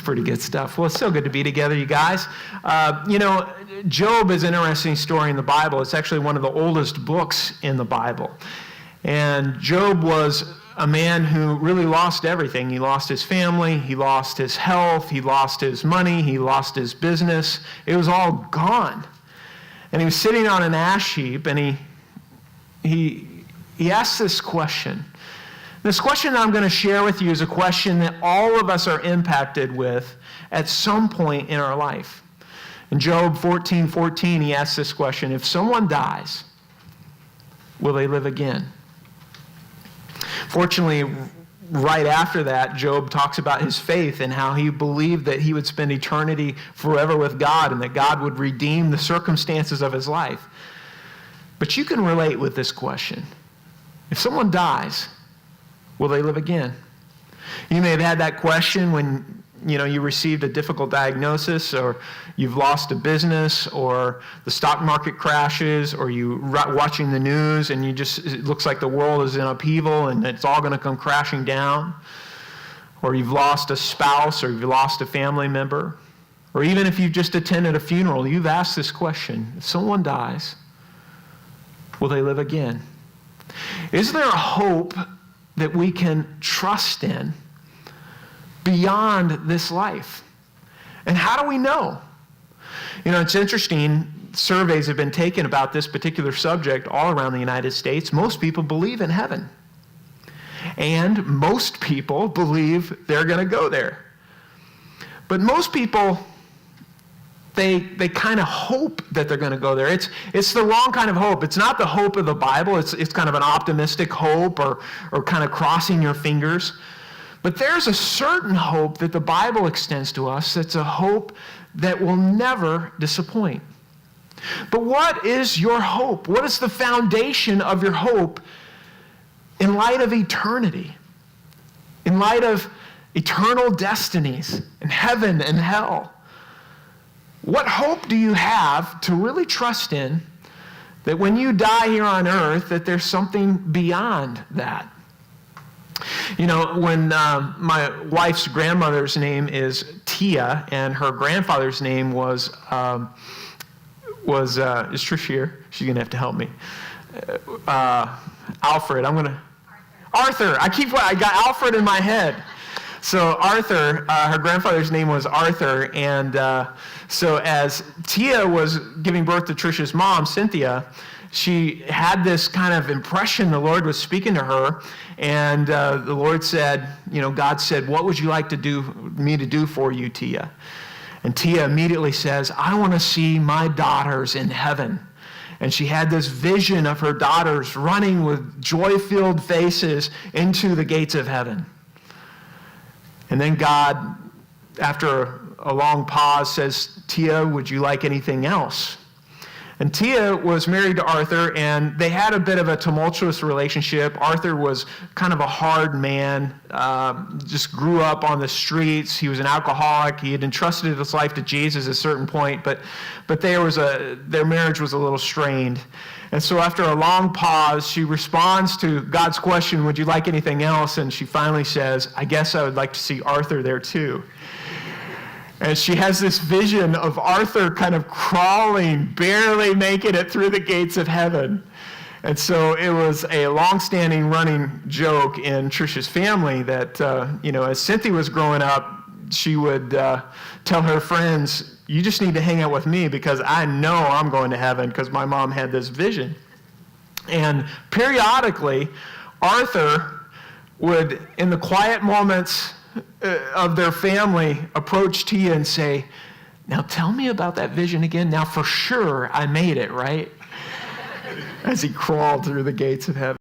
pretty good stuff. Well, it's so good to be together, you guys. Job is an interesting story in the Bible. It's actually one of the oldest books in the Bible. And Job was a man who really lost everything. He lost his family, he lost his health, he lost his money, he lost his business. It was all gone. And he was sitting on an ash heap, and he asked this question. This question that I'm going to share with you is a question that all of us are impacted with at some point in our life. In Job 14:14, he asks this question: if someone dies, will they live again? Fortunately, right after that, Job talks about his faith and how he believed that he would spend eternity forever with God and that God would redeem the circumstances of his life. But you can relate with this question. If someone dies, will they live again? You may have had that question when you received a difficult diagnosis, or you've lost a business, or the stock market crashes, or you're watching the news and it looks like the world is in upheaval and it's all going to come crashing down. Or you've lost a spouse, or you've lost a family member. Or even if you've just attended a funeral, you've asked this question: if someone dies, will they live again? Is there a hope that we can trust in beyond this life? And how do we know? It's interesting. Surveys have been taken about this particular subject all around the United States. Most people believe in heaven. And most people believe they're going to go there. But most people, they kind of hope that they're going to go there. It's the wrong kind of hope. It's not the hope of the Bible. It's kind of an optimistic hope or kind of crossing your fingers. But there's a certain hope that the Bible extends to us that's a hope that will never disappoint. But what is your hope? What is the foundation of your hope in light of eternity? In light of eternal destinies in heaven and hell? What hope do you have to really trust in that when you die here on earth, that there's something beyond that? When my wife's grandmother's name is Tia, and her grandfather's name was is Trish here? She's going to have to help me. Alfred. Arthur. I got Alfred in my head. So Arthur, her grandfather's name was Arthur, and so as Tia was giving birth to Trisha's mom, Cynthia, she had this kind of impression the Lord was speaking to her, and the Lord said, God said, what would you like me to do for you, Tia? And Tia immediately says, I want to see my daughters in heaven. And she had this vision of her daughters running with joy-filled faces into the gates of heaven. And then God, after a long pause, says, Tia, would you like anything else? And Tia was married to Arthur, and they had a bit of a tumultuous relationship. Arthur was kind of a hard man, just grew up on the streets. He was an alcoholic. He had entrusted his life to Jesus at a certain point, but their marriage was a little strained. And so after a long pause, she responds to God's question, would you like anything else? And she finally says, I guess I would like to see Arthur there too. And she has this vision of Arthur kind of crawling, barely making it through the gates of heaven. And so it was a long-standing running joke in Trisha's family that, as Cynthia was growing up, she would tell her friends, you just need to hang out with me because I know I'm going to heaven because my mom had this vision. And periodically, Arthur would, in the quiet moments of their family, approach Tia and say, now tell me about that vision again. Now for sure I made it, right? As he crawled through the gates of heaven.